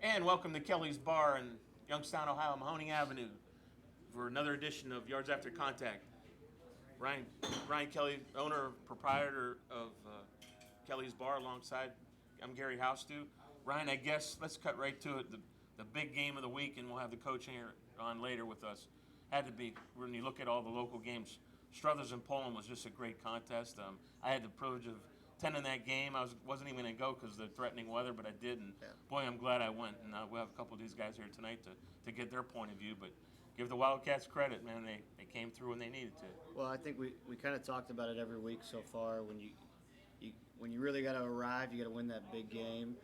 And welcome to Kelly's Bar in Youngstown, Ohio, Mahoning Avenue, for another edition of Yards After Contact. Ryan Kelly, owner, proprietor of Kelly's Bar, alongside I'm Gary Houstu. Ryan, I guess let's cut right to it. The big game of the week, and we'll have the coach here on later with us. Had to be, when you look at all the local games, Struthers and Poland was just a great contest. I had the privilege of attending that game. Wasn't even going to go because of the threatening weather, but I did, and boy, I'm glad I went. And we'll have a couple of these guys here tonight to get their point of view. But give the Wildcats credit, man. They came through when they needed to. Well, I think we kind of talked about it every week so far. When you really got to arrive, you got to win that big game.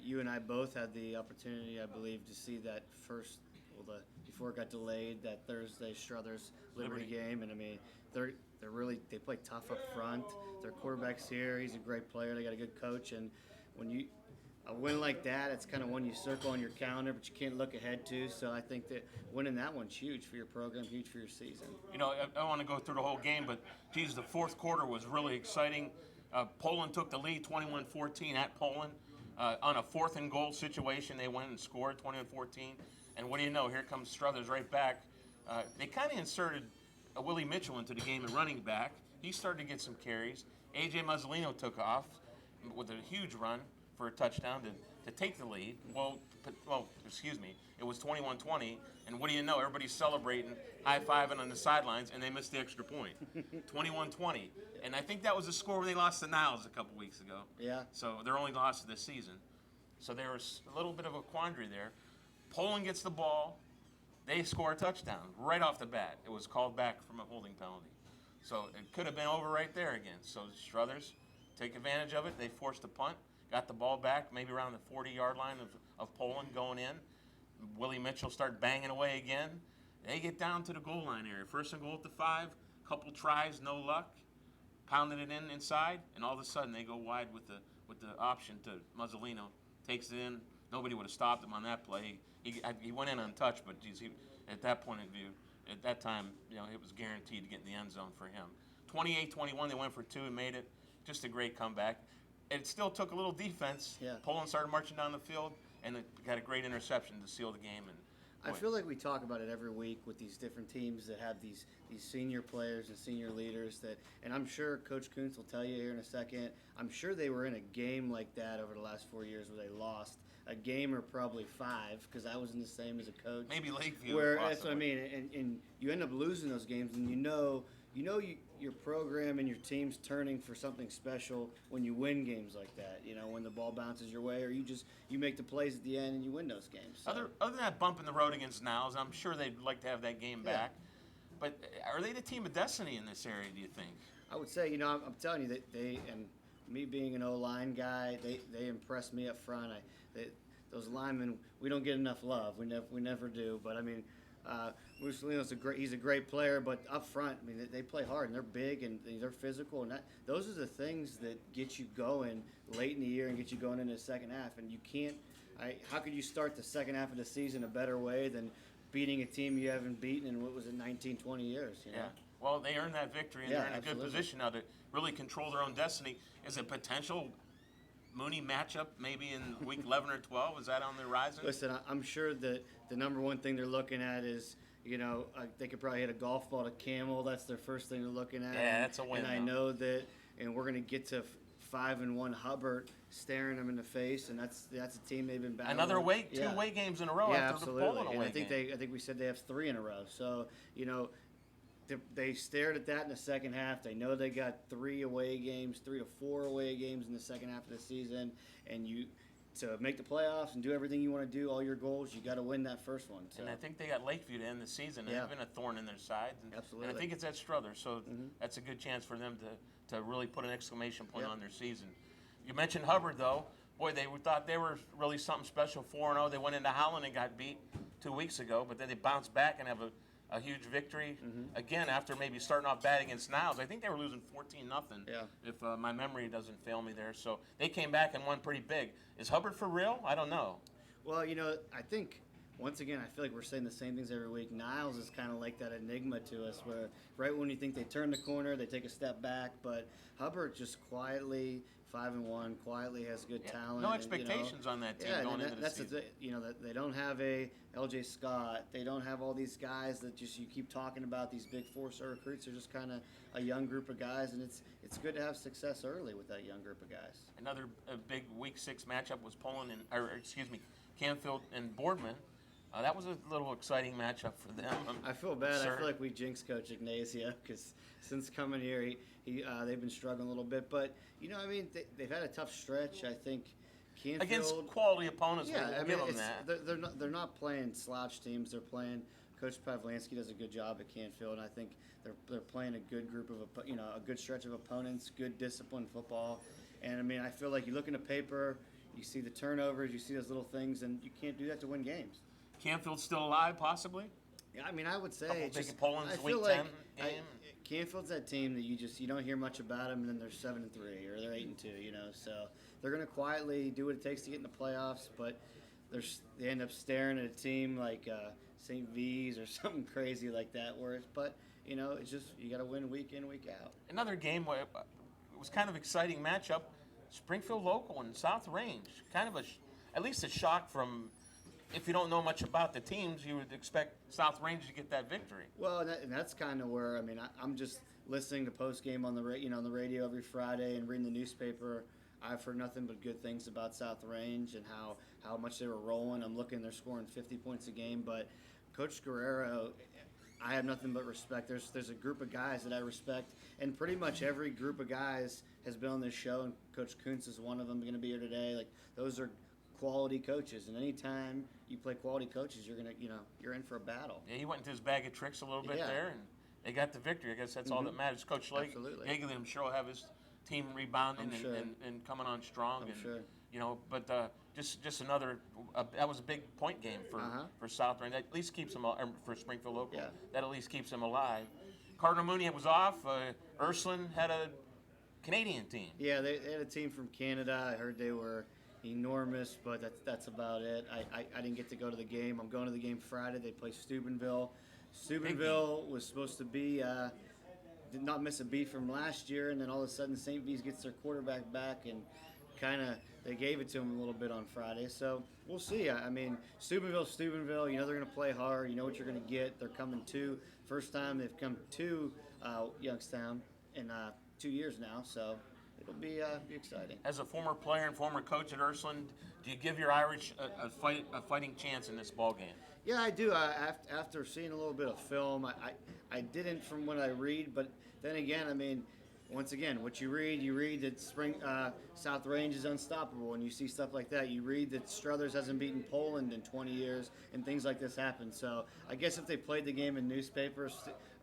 You and I both had the opportunity, I believe, to see that first, before it got delayed, that Thursday Struthers Liberty game, and I mean they play tough up front. Their quarterback's here; he's a great player. They got a good coach, and when a win like that, it's kind of one you circle on your calendar, but you can't look ahead to. So I think that winning that one's huge for your program, huge for your season. You know, I don't want to go through the whole game, but geez, the fourth quarter was really exciting. Poland took the lead 21-14 at Poland. On a 4th and goal situation, they went and scored 21-14. And what do you know? Here comes Struthers right back. They kind of inserted Willie Mitchell into the game at running back. He started to get some carries. A.J. Muzzolino took off with a huge run for a touchdown to take the lead. Excuse me. It was 21-20. And what do you know? Everybody's celebrating, high-fiving on the sidelines, and they missed the extra point. 21-20. And I think that was the score where they lost to Niles a couple weeks ago. Yeah. So their only loss of this season. So there was a little bit of a quandary there. Poland gets the ball. They score a touchdown right off the bat. It was called back from a holding penalty. So it could have been over right there again. So Struthers take advantage of it. They forced a punt, got the ball back, maybe around the 40-yard line of Poland going in. Willie Mitchell start banging away again. They get down to the goal line area. 1st and goal at the 5. Couple tries, no luck. Pounded it inside, and all of a sudden they go wide with the option to Muzzolino. Takes it in. Nobody would have stopped him on that play. He went in untouched, but geez, at that point of view, at that time, it was guaranteed to get in the end zone for him. 28-21, they went for 2 and made it. Just a great comeback. It still took a little defense. Yeah. Poland started marching down the field, and it got a great interception to seal the game. And I feel like we talk about it every week with these different teams that have these senior players and senior leaders and I'm sure Coach Kuntz will tell you here in a second, I'm sure they were in a game like that over the last 4 years where they lost a game or probably 5, because I was in the same as a coach. Maybe Lakeview. That's what I mean, and you end up losing those games, and your program and your team's turning for something special when you win games like that. When the ball bounces your way, or you make the plays at the end and you win those games. So. Other than that bump in the road against Niles, I'm sure they'd like to have that game back. But are they the team of destiny in this area, do you think? I would say, I'm telling you that they, and me being an O-line guy, they impress me up front. Those linemen, we don't get enough love. We never do. But I mean, Mussolino's he's a great player, but up front, I mean, they play hard and they're big and they're physical, and those are the things that get you going late in the year and get you going into the second half. And you can't. How could you start the second half of the season a better way than beating a team you haven't beaten in 19, 20 years? Yeah. Well, they earned that victory, and they're in a good position now to really control their own destiny. Is a potential Mooney matchup maybe in week 11 or 12? Is that on the horizon? Listen, I'm sure that the number one thing they're looking at is, they could probably hit a golf ball to Camel. That's their first thing they're looking at. Yeah, that's a win. And I know that, and we're going to get to 5-1 Hubbard staring them in the face, and that's a team they've been battling. Another two away games in a row after absolutely. the Poland away and I think we said they have 3 in a row. So they stared at that in the second half. They know they got 3 away games, 3 to 4 away games in the second half of the season, and to make the playoffs and do everything you want to do, all your goals, you got to win that first one. So. And I think they got Lakeview to end the season. They've been a thorn in their side. Absolutely. And I think it's at Struthers, so that's a good chance for them to really put an exclamation point on their season. You mentioned Hubbard, though. Boy, they thought they were really something special, 4-0. They went into Holland and got beat 2 weeks ago, but then they bounced back and have a huge victory again after maybe starting off bad against Niles. I think they were losing 14-0. If my memory doesn't fail me there. So they came back and won pretty big. Is Hubbard for real? I don't know. Well, I think once again, I feel like we're saying the same things every week. Niles is kind of like that enigma to us, where right when you think they turn the corner, they take a step back. But Hubbard just quietly 5-1, quietly has good talent. No and, expectations on that team yeah, going and into the that's season. the thing, that they don't have a LJ Scott. They don't have all these guys that just you keep talking about. These big 4-star recruits. They're just kind of a young group of guys, and it's good to have success early with that young group of guys. Another big Week 6 matchup was Canfield and Boardman. That was a little exciting matchup for them. I feel bad. Sir. I feel like we jinxed Coach Ignazio because since coming here, they've been struggling a little bit. But they've had a tough stretch. I think Canfield Against quality opponents, Yeah, we'll I mean, give them that. they're not playing slouch teams. They're playing. Coach Pavlansky does a good job at Canfield, and I think they're playing a good group of a good stretch of opponents, good disciplined football. And I feel like you look in the paper, you see the turnovers, you see those little things, and you can't do that to win games. Canfield's still alive, possibly. Yeah, I would say Couple it's big just, Poland's I Week feel like 10 game. Canfield's that team that you don't hear much about them, and then they're 7-3 or they're 8-2. So they're going to quietly do what it takes to get in the playoffs, but they end up staring at a team like St. V's or something crazy like that. It's just you got to win week in, week out. Another game where it was kind of exciting matchup. Springfield Local and South Range. Kind of at least a shock from. If you don't know much about the teams, you would expect South Range to get that victory. Well, and that's kind of where I'm just listening to post game on the radio every Friday and reading the newspaper. I've heard nothing but good things about South Range and how much they were rolling. I'm looking, they're scoring 50 points a game. But Coach Guerrero, I have nothing but respect. There's a group of guys that I respect, and pretty much every group of guys has been on this show. And Coach Kuntz is one of them. Going to be here today. Like those are quality coaches, and anytime you play quality coaches, you're in for a battle. Yeah, he went into his bag of tricks a little bit there, and they got the victory. I guess that's all that matters. Coach Absolutely. Yeagley, I'm sure, will have his team rebounding I'm sure. and coming on strong. I'm sure. But just another. That was a big point game for South Range. That at least keeps them for Springfield Local. Yeah. That at least keeps them alive. Cardinal Mooney was off. Ursuline had a Canadian team. Yeah, they had a team from Canada. I heard they were enormous, but that's about it. I didn't get to go to the game. I'm going to the game Friday. They play Steubenville. Steubenville was supposed to be did not miss a beat from last year, and then all of a sudden St. V's gets their quarterback back, and they gave it to him a little bit on Friday. So we'll see. Steubenville. They're going to play hard. You know what you're going to get. They're coming first time they've come to Youngstown in 2 years now. So it'll be exciting. As a former player and former coach at Ursuline, do you give your Irish a fighting chance in this ball game? Yeah, I do. After seeing a little bit of film, I didn't from what I read, but then again, once again, what you read that South Range is unstoppable, and you see stuff like that. You read that Struthers hasn't beaten Poland in 20 years, and things like this happen. So I guess if they played the game in newspapers,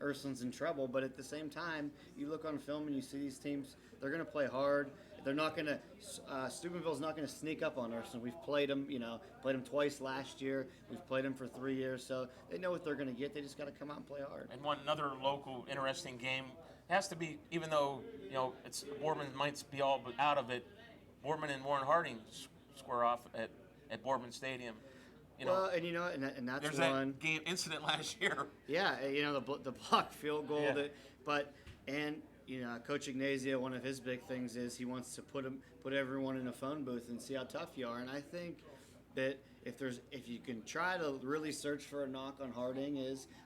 Ursuline's in trouble. But at the same time, you look on film and you see these teams, they're going to play hard. They're not going to. Steubenville's not going to sneak up on Ursuline. We've played them, played them twice last year. We've played them for 3 years, so they know what they're going to get. They just got to come out and play hard. And another local interesting game has to be, even though it's Boardman might be all but out of it. Boardman and Warren Harding square off at Boardman Stadium. And that's there's one that game incident last year. Yeah, the blocked field goal. Yeah. Coach Ignazio, one of his big things is he wants to put everyone in a phone booth and see how tough you are. And I think that if you can try to really search for a knock on Harding,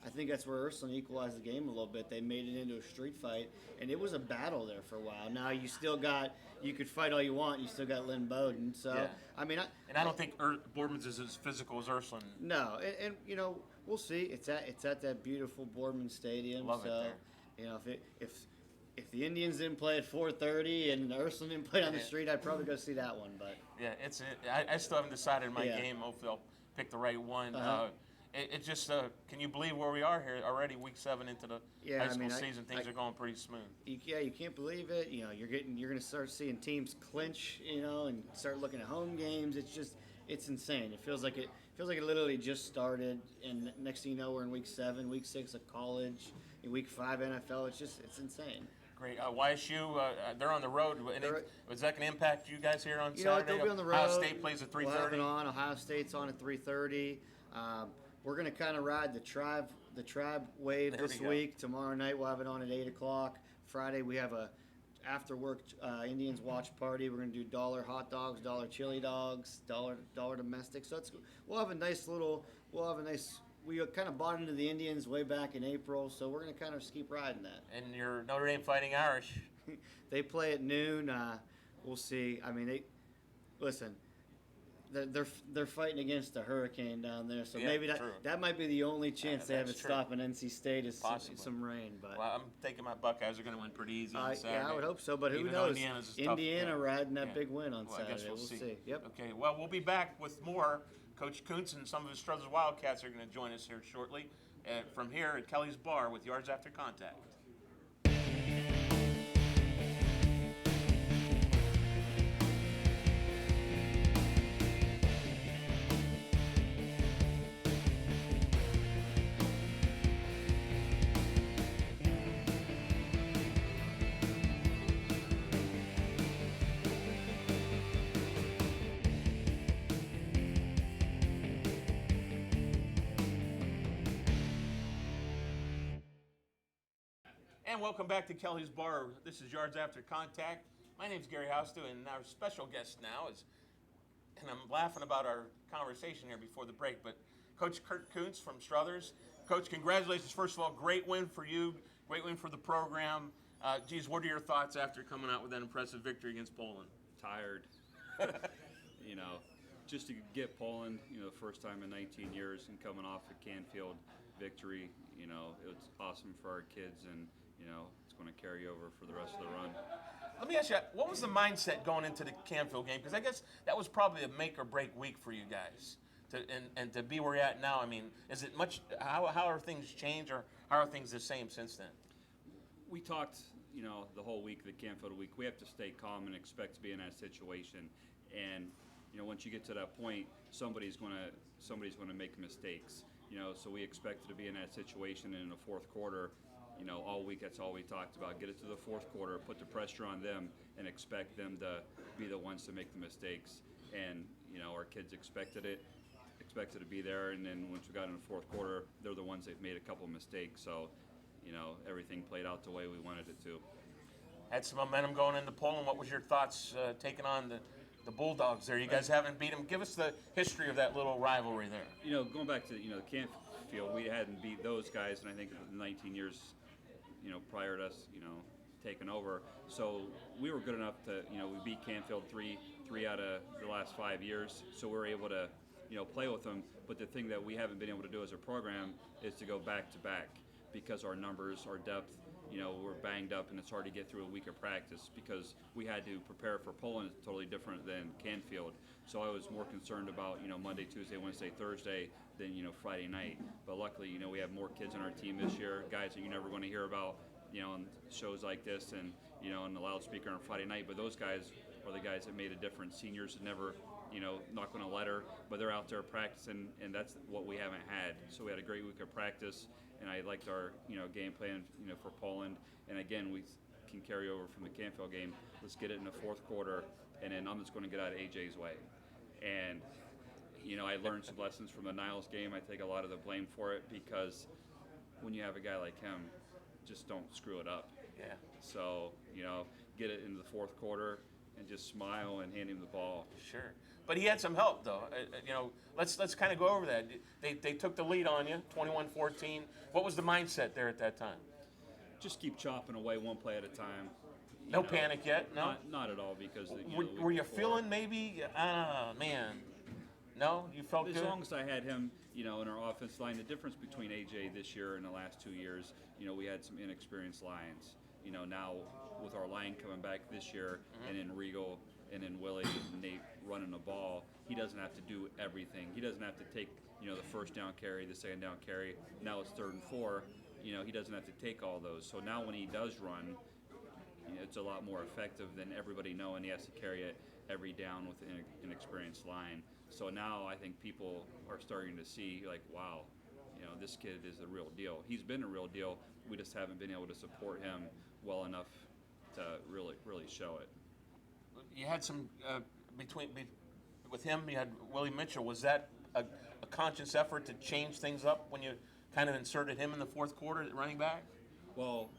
I think that's where Ursuline equalized the game a little bit. They made it into a street fight, and it was a battle there for a while. Now you could fight all you want. You still got Lynn Bowden. So yeah. I don't think Boardman's is as physical as Ursuline. No, and we'll see. It's at that beautiful Boardman Stadium. Love it there. If the Indians didn't play at 4:30 and Ursuline didn't play on the street, I'd probably go see that one. But yeah, I still haven't decided my game. Hopefully, I'll pick the right one. It just can you believe where we are here already? Week 7 into the high school season, things are going pretty smooth. You can't believe it. You're going to start seeing teams clinch. And start looking at home games. It's insane. It feels like it literally just started, and next thing you know, we're in week 7, week 6 of college, in week 5 NFL. It's insane. Great. YSU, they're on the road. Was that going to impact you guys here on Saturday? They'll be on the road. Ohio State plays at 3:30. We'll have it on. Ohio State's on at 3:30. We're going to kind of ride the tribe wave this week. Tomorrow night we'll have it on at 8 o'clock. Friday we have after work Indians watch party. We're gonna do dollar hot dogs, dollar chili dogs, dollar domestic. So we'll have a nice. We kind of bought into the Indians way back in April, so we're gonna kind of just keep riding that. And your Notre Dame Fighting Irish. They play at noon. We'll see. I mean, listen. They're fighting against a hurricane down there, so Yeah, maybe true. that might be the only chance they have that's at true. stopping NC State is Possibly. some rain. But Well, I'm thinking my Buckeyes are going to win pretty easy on Saturday. yeah, I would hope so. But who Even though knows? Indiana's a tough- Indiana yeah. riding that Yeah. big win on Well, I Saturday. guess we'll see. Yep. Okay, well, we'll be back with more. Coach Kuntz and some of his Struthers Wildcats are going to join us here shortly from here at Kelly's Bar with Yards After Contact. And welcome back to Kelly's Bar. This is Yards After Contact. My name's Gary Houstu, and our special guest now is, and I'm laughing about our conversation here before the break, but Coach Kurt Kuntz from Struthers. Coach, congratulations. First of all, great win for you. Great win for the program. Geez, what are your thoughts after coming out with that impressive victory against Poland? Tired. Just to get Poland, the first time in 19 years and coming off a Canfield victory, it was awesome for our kids, and it's going to carry over for the rest of the run. Let me ask you, what was the mindset going into the Canfield game? Because I guess that was probably a make or break week for you guys. And to be where you're at now, I mean, is it much, how are things changed, or how are things the same since then? We talked, the whole week, the Canfield week, we have to stay calm and expect to be in that situation. And, once you get to that point, somebody's going to make mistakes. So we expected to be in that situation in the fourth quarter. All week, that's all we talked about. Get it to the fourth quarter, put the pressure on them, and expect them to be the ones to make the mistakes. And, our kids expected to be there, and then once we got in the fourth quarter, they're the ones that made a couple mistakes. So, everything played out the way we wanted it to. Had some momentum going into Poland. What was your thoughts taking on the Bulldogs there? You guys haven't beat them. Give us the history of that little rivalry there. Going back to, the Canfield, we hadn't beat those guys, and I think 19 years, prior to us, taking over. So we were good enough to, we beat Canfield three out of the last 5 years. So we were able to, play with them. But the thing that we haven't been able to do as a program is to go back to back, because our numbers, our depth, we're banged up, and it's hard to get through a week of practice, because we had to prepare for Poland. It's totally different than Canfield. So I was more concerned about, Monday, Tuesday, Wednesday, Thursday than, Friday night. But luckily, we have more kids on our team this year, guys that you're never going to hear about, on shows like this and, on the loudspeaker on Friday night. But those guys are the guys that made a difference. Seniors that never, not going to let her, but they're out there practicing, and that's what we haven't had. So we had a great week of practice, and I liked our, game plan, for Poland. And again, we can carry over from the Canfield game. Let's get it in the fourth quarter, and then I'm just going to get out of AJ's way. And, I learned some lessons from the Niles game. I take a lot of the blame for it, because when you have a guy like him, just don't screw it up. Yeah. So, get it into the fourth quarter and just smile and hand him the ball. Sure. But he had some help, though. Let's kind of go over that. They took the lead on you, 21-14. What was the mindset there at that time? Just keep chopping away one play at a time. No panic yet, no? Not at all, because Were you feeling maybe, man, no? You felt as good? long as I had him, in our offense line. The difference between AJ this year and the last 2 years, we had some inexperienced lines. Now with our line coming back this year, and then Regal and then Willie and Nate running the ball, he doesn't have to do everything. He doesn't have to take, the first down carry, the second down carry. Now it's 3rd and 4. He doesn't have to take all those. So now when he does run, it's a lot more effective than everybody knowing he has to carry it every down with an inexperienced line. So now I think people are starting to see, like, wow, this kid is a real deal. He's been a real deal. We just haven't been able to support him well enough to really show it. You had some, with him, you had Willie Mitchell. Was that a conscious effort to change things up when you kind of inserted him in the fourth quarter at running back? Well,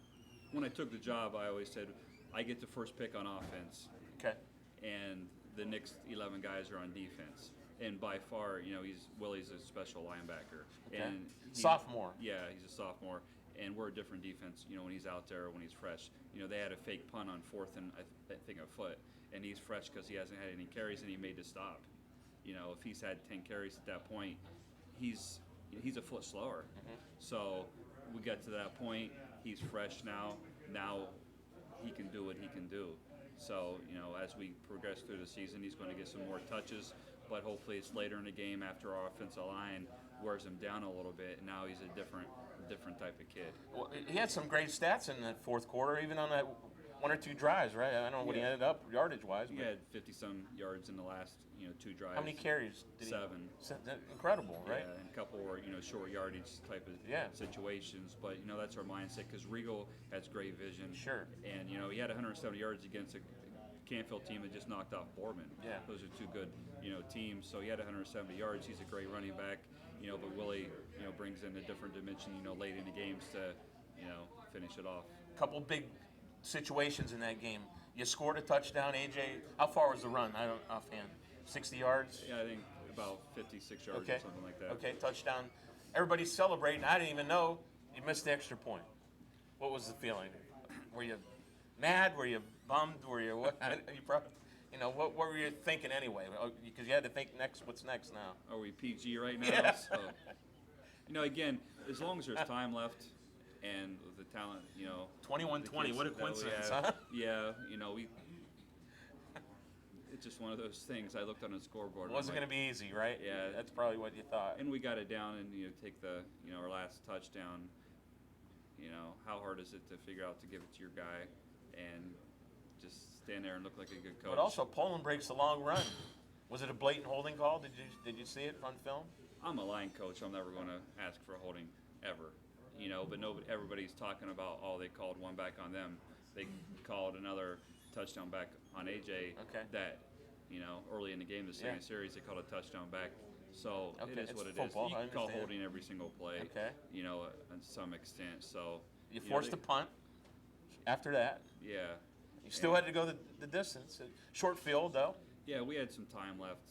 when I took the job, I always said, I get the first pick on offense, Okay. and the next 11 guys are on defense. And by far, Willie's a special linebacker. Okay. And Sophomore. Yeah, he's a sophomore, and we're a different defense. When he's out there, when he's fresh. They had a fake punt on 4th and I think a foot, and he's fresh because he hasn't had any carries and he made the stop. If he's had 10 carries at that point, he's a foot slower. So we got to that point. He's fresh now. Now he can do what he can do. So, as we progress through the season, he's going to get some more touches, but hopefully it's later in the game after our offensive line wears him down a little bit, and now he's a different type of kid. Well, he had some great stats in that fourth quarter, even on that 1 or 2 drives, right? I don't know what he Yeah. ended up yardage-wise. He But had 50-some yards in the last, 2 drives. how many carries did he? 7. Incredible, right? Yeah, and a couple were, short yardage type of Yeah. situations. But, that's our mindset because Regal has great vision. Sure. And, he had 170 yards against a Canfield team that just knocked off Boardman. Yeah. Those are 2 good, teams. So he had 170 yards. He's a great running back. But Willie, brings in a different dimension, late in the games to, finish it off. Couple big situations in that game. You scored a touchdown, AJ. How far was the run? I don't offhand. 60 yards? Yeah, I think about 56 yards Okay. or something like that. Okay, touchdown. Everybody's celebrating. I didn't even know you missed the extra point. What was the feeling? Were you mad? Were you bummed? Were you what? You probably, what were you thinking anyway? Because you had to think what's next now. Are we PG right now? Yeah. So, again, as long as there's time left and the talent, 21-20. What a the kids that we coincidence, have, huh? Yeah, it's just one of those things. I looked on the scoreboard. It wasn't going to be easy, right? Yeah. That's probably what you thought. And we got it down and take the our last touchdown. How hard is it to figure out to give it to your guy and just stand there and look like a good coach? But also, Poland breaks the long run. Was it a blatant holding call? Did you see it on film? I'm a line coach. I'm never going to ask for a holding ever. But everybody's talking about, they called one back on them. They called another touchdown back on AJ. Okay. That, early in the game, the second series, they called a touchdown back. So Okay, it is it's what it football, is. You I can call understand. holding every single play. Okay. On some extent. So You forced a punt after that. Yeah. You still had to go the distance. Short field, though. Yeah, we had some time left.